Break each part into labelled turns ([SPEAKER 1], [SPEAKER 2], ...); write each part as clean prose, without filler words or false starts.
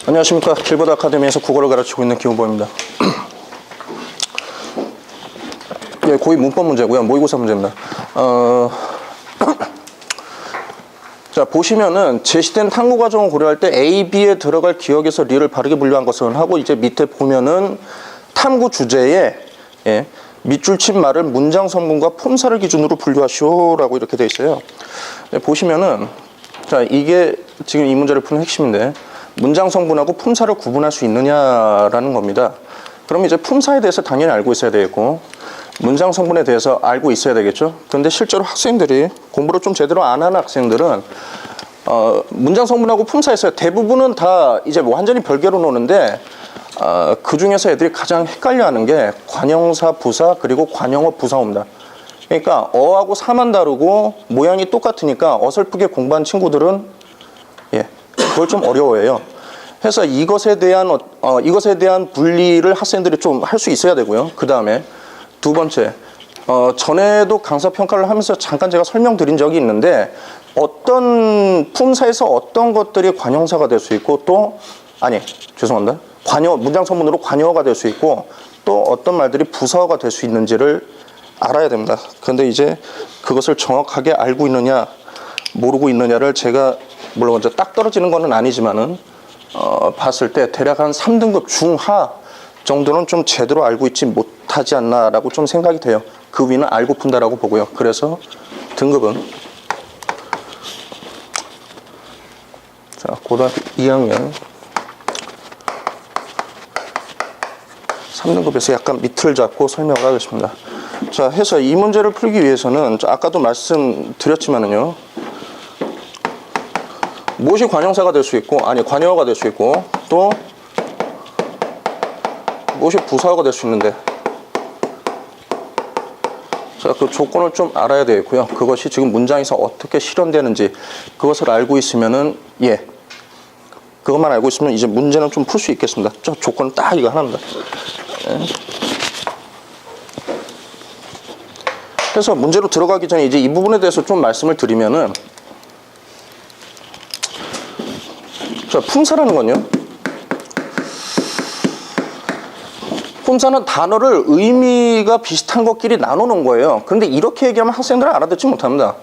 [SPEAKER 1] 안녕하십니까. 길보드 아카데미에서 국어를 가르치고 있는 김우범입니다. 예, 고의 문법 문제고요. 모의고사 문제입니다. 자, 보시면은 제시된 탐구 과정을 고려할 때 A, B에 들어갈 기억에서 리를 바르게 분류한 것은 하고, 이제 밑에 보면은 탐구 주제에 밑줄 친 말을 문장 성분과 품사를 기준으로 분류하시오라고 이렇게 되어 있어요. 네, 보시면은 자, 이게 지금 이 문제를 푸는 핵심인데, 문장 성분하고 품사를 구분할 수 있느냐라는 겁니다. 그럼 이제 품사에 대해서 당연히 알고 있어야 되겠고, 문장 성분에 대해서 알고 있어야 되겠죠. 그런데 실제로 학생들이 공부를 좀 제대로 안 하는 학생들은 문장 성분하고 품사에서 대부분은 다 이제 뭐 완전히 별개로 노는데, 그 중에서 애들이 가장 헷갈려하는 게 관형사 부사 그리고 관형어 부사어입니다. 그러니까 어하고 사만 다르고 모양이 똑같으니까 어설프게 공부한 친구들은 그걸 좀 어려워해요. 그래서 이것에 대한 분리를 학생들이 좀 할 수 있어야 되고요. 그 다음에 두 번째, 전에도 강사 평가를 하면서 잠깐 제가 설명드린 적이 있는데, 어떤 품사에서 어떤 것들이 관형사가 될 수 있고, 문장 성분으로 관형어가 될 수 있고, 또 어떤 말들이 부사어가 될 수 있는지를 알아야 됩니다. 그런데 이제 그것을 정확하게 알고 있느냐 모르고 있느냐를 제가 물론 먼저 딱 떨어지는 건 아니지만은 봤을 때 대략 한 3등급 중하 정도는 좀 제대로 알고 있지 못하지 않나라고 좀 생각이 돼요. 그 위는 알고 푼다라고 보고요. 그래서 등급은 자, 고등학교 2학년 3등급에서 약간 밑을 잡고 설명을 하겠습니다. 자, 해서 이 문제를 풀기 위해서는 아까도 말씀드렸지만은요, 무엇이 관형사가 될 수 있고, 관형어가 될 수 있고, 또 무엇이 부사어가 될 수 있는데, 자, 그 조건을 좀 알아야 되겠고요. 그것이 지금 문장에서 어떻게 실현되는지 그것을 알고 있으면은 그것만 알고 있으면 이제 문제는 좀 풀 수 있겠습니다. 저 조건은 딱 이거 하나입니다. 그래서 문제로 들어가기 전에 이제 이 부분에 대해서 좀 말씀을 드리면은, 자, 품사라는 건요, 품사는 단어를 의미가 비슷한 것끼리 나누는 거예요. 그런데 이렇게 얘기하면 학생들은 알아듣지 못합니다.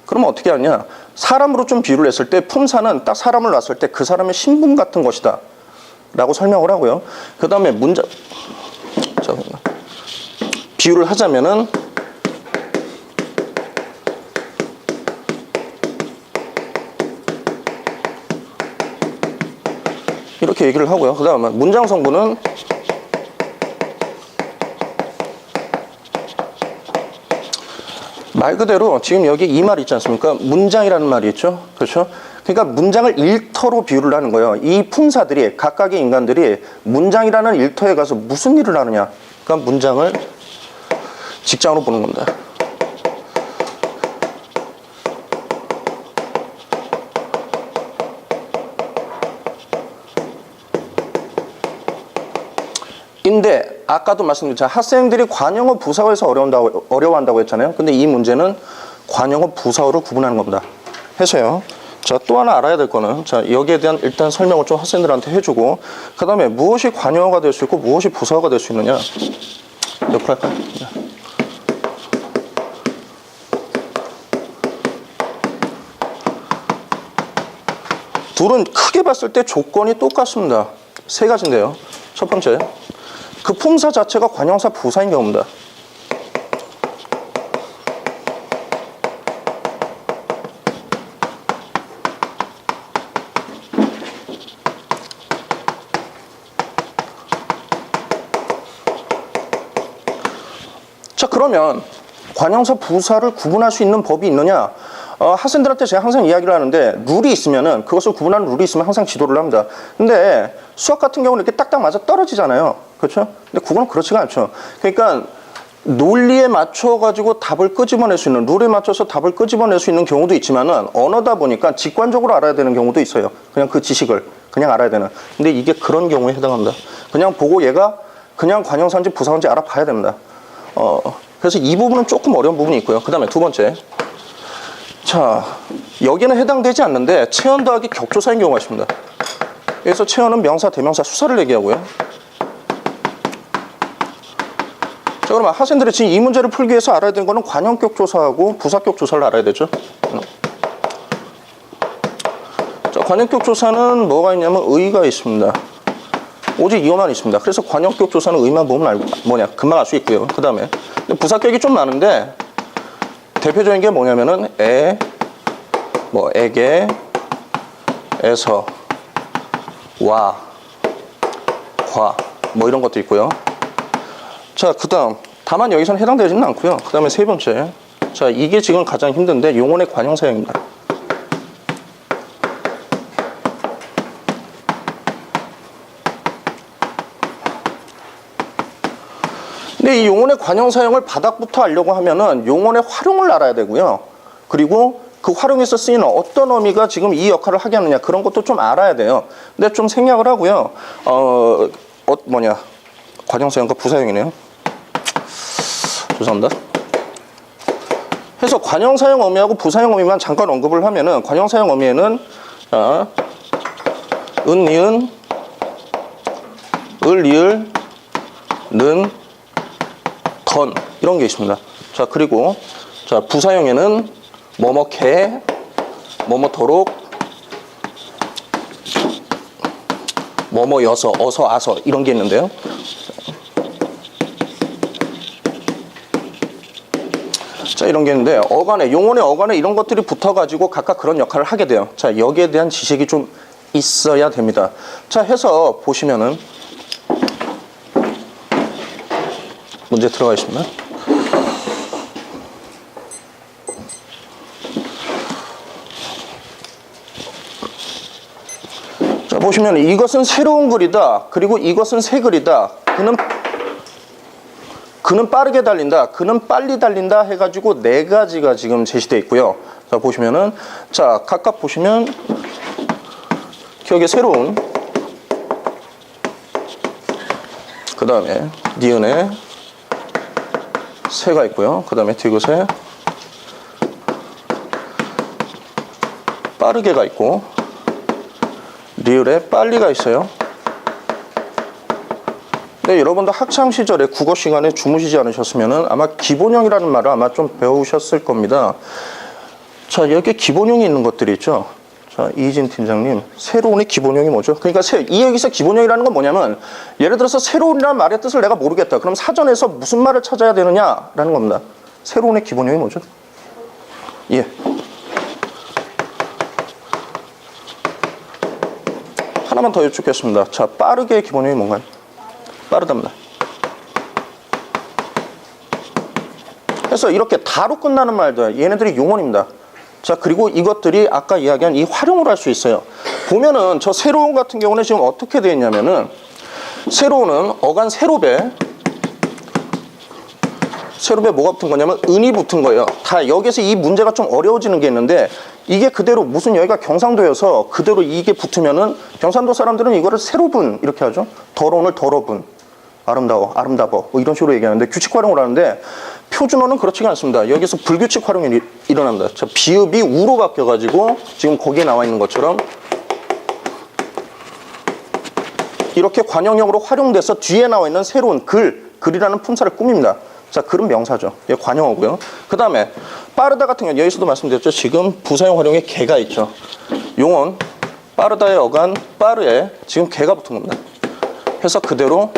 [SPEAKER 1] 그러면 어떻게 하냐? 사람으로 좀 비유를 했을 때 품사는 딱 사람을 놨을 때 그 사람의 신분 같은 것이다 라고 설명을 하고요. 그 다음에 비유를 하자면은, 이렇게 얘기를 하고요. 그 다음에 문장 성분은 말 그대로 지금 여기 이 말 있지 않습니까? 문장이라는 말이 있죠. 그렇죠? 그러니까 문장을 일터로 비유를 하는 거예요. 이 품사들이, 각각의 인간들이 문장이라는 일터에 가서 무슨 일을 하느냐. 그러니까 문장을 직장으로 보는 겁니다. 인데 아까도 말씀드렸잖아요. 학생들이 관형어 부사어에서 어려워한다고 했잖아요. 근데 이 문제는 관형어 부사어를 구분하는 겁니다. 해서요. 자, 또 하나 알아야 될 거는, 자, 여기에 대한 일단 설명을 좀 학생들한테 해주고, 그 다음에 무엇이 관형어가 될 수 있고 무엇이 부사어가 될 수 있느냐. 옆으로 할까요? 둘은 크게 봤을 때 조건이 똑같습니다. 세 가지인데요. 첫 번째, 그 품사 자체가 관형사 부사인 경우입니다. 자, 그러면 관형사 부사를 구분할 수 있는 법이 있느냐? 학생들한테 제가 항상 이야기를 하는데, 룰이 있으면은, 그것을 구분하는 룰이 있으면 항상 지도를 합니다. 근데 수학 같은 경우는 이렇게 딱딱 맞아 떨어지잖아요. 그렇죠? 근데 국어는 그렇지가 않죠. 그러니까 논리에 맞춰가지고 답을 끄집어낼 수 있는, 룰에 맞춰서 답을 끄집어낼 수 있는 경우도 있지만은, 언어다 보니까 직관적으로 알아야 되는 경우도 있어요. 그냥 그 지식을 그냥 알아야 되는. 근데 이게 그런 경우에 해당합니다. 그냥 보고 얘가 그냥 관형사인지 부사인지 알아봐야 됩니다. 그래서 이 부분은 조금 어려운 부분이 있고요. 그 다음에 두 번째, 자, 여기는 해당되지 않는데 체언 더하기 격조사인 경우가 있습니다. 여기서 체어는 명사, 대명사, 수사를 얘기하고요. 자, 그럼 학생들이 지금 이 문제를 풀기 위해서 알아야 되는 거는 관형격 조사하고 부사격 조사를 알아야 되죠. 자, 관형격 조사는 뭐가 있냐면 의가 있습니다. 오직 이거만 있습니다. 그래서 관형격 조사는 의만 보면 알고 뭐냐 금방 알 수 있고요. 그 다음에 부사격이 좀 많은데 대표적인 게 뭐냐면은 뭐 에게, 에서, 와, 과, 뭐 이런 것도 있고요. 자, 그 다음 다만 여기서는 해당되지는 않고요. 그 다음에 세 번째, 자, 이게 지금 가장 힘든데 용언의 관형사형입니다. 근데 이 용언의 관형사형을 바닥부터 알려고 하면은 용언의 활용을 알아야 되고요. 그리고 그 활용에서 쓰이는 어떤 어미가 지금 이 역할을 하게 하느냐 그런 것도 좀 알아야 돼요. 근데 좀 생략을 하고요. 관형사형과 부사형이네요. 죄송합니다. 그래서 관형사형 어미하고 부사형 어미만 잠깐 언급을 하면은 관형사형 어미에는 은, 니은, 을, 이을, 는, 던 이런 게 있습니다. 자, 그리고 자, 부사형에는 뭐뭐캐, 뭐뭐토록, 뭐뭐여서, 어서, 아서 이런 게 있는데요. 자, 이런 게 있는데 어간에, 용언의 어간에 이런 것들이 붙어가지고 각각 그런 역할을 하게 돼요. 자, 여기에 대한 지식이 좀 있어야 됩니다. 자, 해서 보시면은 문제 들어가 있습니다. 자, 보시면 이것은 새로운 글이다. 그리고 이것은 새 글이다. 그는 빠르게 달린다. 그는 빨리 달린다 해가지고 네 가지가 지금 제시되어 있고요. 자, 보시면은 자, 각각 보시면 기억에 새로운, 그 다음에 니은에 새가 있고요. 그 다음에 디귿에 빠르게가 있고 리을에 빨리가 있어요. 네, 여러분도 학창 시절에 국어 시간에 주무시지 않으셨으면은 아마 기본형이라는 말을 아마 좀 배우셨을 겁니다. 자, 여기 기본형이 있는 것들이 있죠. 자, 이진 팀장님, 새로운의 기본형이 뭐죠? 그러니까 이 여기서 기본형이라는 건 뭐냐면 예를 들어서 새로운이라는 말의 뜻을 내가 모르겠다. 그럼 사전에서 무슨 말을 찾아야 되느냐라는 겁니다. 새로운의 기본형이 뭐죠? 예. 하나만 더 여쭙겠습니다. 자, 빠르게의 기본형이 뭔가요? 빠르답니다. 그래서 이렇게 다로 끝나는 말들, 얘네들이 용언입니다. 자, 그리고 이것들이 아까 이야기한 이 활용을 할 수 있어요. 보면은 저 새로운 같은 경우는 지금 어떻게 되어 있냐면은 새로운은 어간 세로배 뭐가 붙은 거냐면 은이 붙은 거예요. 다 여기서 이 문제가 좀 어려워지는 게 있는데 이게 그대로 무슨 여기가 경상도여서 그대로 이게 붙으면은 경상도 사람들은 이거를 세로분 이렇게 하죠. 더러운을 더러분, 아름다워 뭐 이런 식으로 얘기하는데 규칙 활용을 하는데 표준어는 그렇지가 않습니다. 여기서 불규칙 활용이 일어납니다. 자, 비읍이 우로 바뀌어가지고 지금 거기에 나와 있는 것처럼 이렇게 관형형으로 활용돼서 뒤에 나와 있는 새로운 글이라는 품사를 꾸밉니다. 자, 글은 명사죠. 이게 관형어고요. 그 다음에 빠르다 같은 경우는 여기서도 말씀드렸죠. 지금 부사형 활용에 개가 있죠. 용언 빠르다의 어간 빠르에 지금 개가 붙은 겁니다. 해서 그대로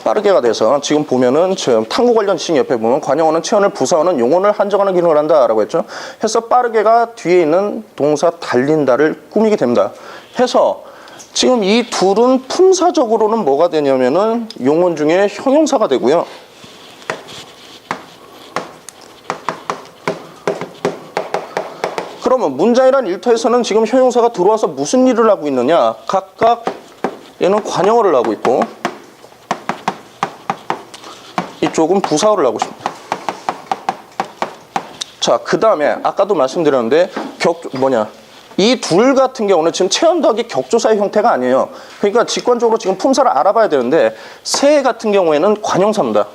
[SPEAKER 1] 빠르게가 돼서 지금 보면은 지금 탐구 관련 지식 옆에 보면 관형어는 체언을 부사어는 용언을 한정하는 기능을 한다라고 했죠. 해서 빠르게가 뒤에 있는 동사 달린다를 꾸미게 됩니다. 해서 지금 이 둘은 품사적으로는 뭐가 되냐면은 용언 중에 형용사가 되고요. 그러면 문장이란 일터에서는 지금 형용사가 들어와서 무슨 일을 하고 있느냐? 각각 얘는 관형어를 하고 있고 이쪽은 부사어를 하고 있습니다. 자, 그 다음에 아까도 말씀드렸는데 이 둘 같은 경우는 지금 체언 더하기 격조사의 형태가 아니에요. 그러니까 직관적으로 지금 품사를 알아봐야 되는데 새 같은 경우에는 관형사입니다.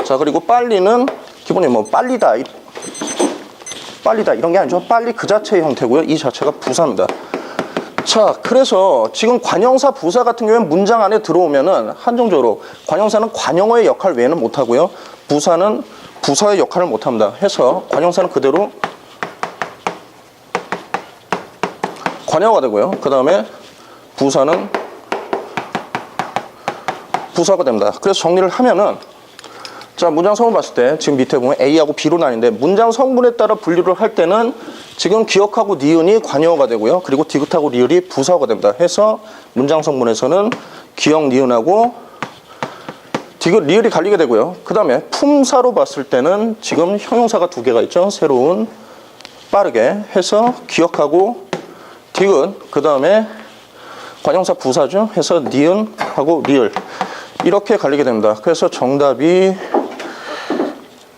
[SPEAKER 1] 자, 그리고 빨리는 기본이 뭐 빨리다 빨리다 이런 게 아니죠. 빨리 그 자체의 형태고요. 이 자체가 부사입니다. 자, 그래서 지금 관형사 부사 같은 경우에는 문장 안에 들어오면은 한정적으로 관형사는 관형어의 역할 외에는 못하고요. 부사는 부사의 역할을 못합니다. 해서 관형사는 그대로 관형어가 되고요. 그 다음에 부사는 부사가 됩니다. 그래서 정리를 하면은 자, 문장 성분 봤을 때 지금 밑에 보면 A하고 B로 나뉘는데 문장 성분에 따라 분류를 할 때는 지금 기억하고 니은이 관형어가 되고요. 그리고 디귿하고 리을이 부사어가 됩니다. 해서 문장 성분에서는 기억 니은하고 디귿 리을이 갈리게 되고요. 그 다음에 품사로 봤을 때는 지금 형용사가 두 개가 있죠. 새로운, 빠르게 해서 기억하고 디귿, 그 다음에 관형사 부사죠. 해서 니은하고 리을 이렇게 갈리게 됩니다. 그래서 정답이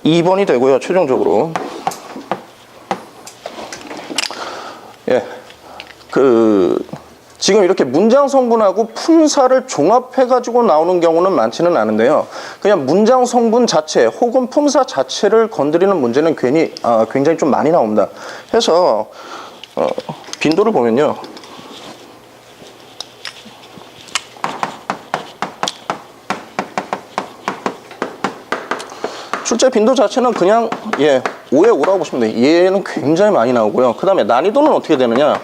[SPEAKER 1] 2번이 되고요. 최종적으로 지금 이렇게 문장 성분하고 품사를 종합해가지고 나오는 경우는 많지는 않은데요. 그냥 문장 성분 자체 혹은 품사 자체를 건드리는 문제는 굉장히 좀 많이 나옵니다. 해서 빈도를 보면요. 출제 빈도 자체는 그냥 5에 5라고 보시면 돼요. 얘는 굉장히 많이 나오고요. 그 다음에 난이도는 어떻게 되느냐.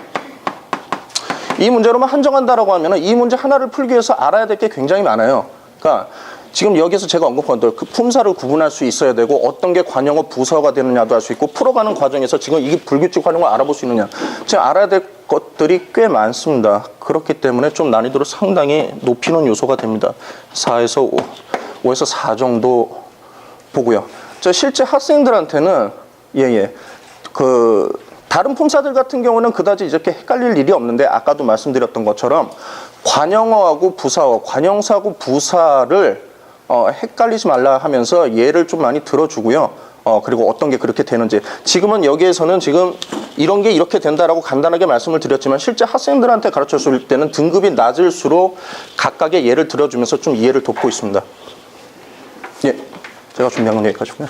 [SPEAKER 1] 이 문제로만 한정한다라고 하면 이 문제 하나를 풀기 위해서 알아야 될 게 굉장히 많아요. 그러니까 지금 여기서 제가 언급한 대로 그 품사를 구분할 수 있어야 되고 어떤 게 관형어 부사어가 되느냐도 알 수 있고 풀어가는 과정에서 지금 이게 불규칙 활용을 알아볼 수 있느냐. 지금 알아야 될 것들이 꽤 많습니다. 그렇기 때문에 좀 난이도를 상당히 높이는 요소가 됩니다. 4에서 5, 5에서 4 정도 보고요. 실제 학생들한테는 다른 품사들 같은 경우는 그다지 이렇게 헷갈릴 일이 없는데 아까도 말씀드렸던 것처럼 관형어하고 부사어, 관형사하고 부사를 헷갈리지 말라 하면서 예를 좀 많이 들어주고요. 그리고 어떤 게 그렇게 되는지 지금은 여기에서는 지금 이런 게 이렇게 된다라고 간단하게 말씀을 드렸지만 실제 학생들한테 가르쳐줄 때는 등급이 낮을수록 각각의 예를 들어주면서 좀 이해를 돕고 있습니다. 제가 준비한 건 여기까지고요.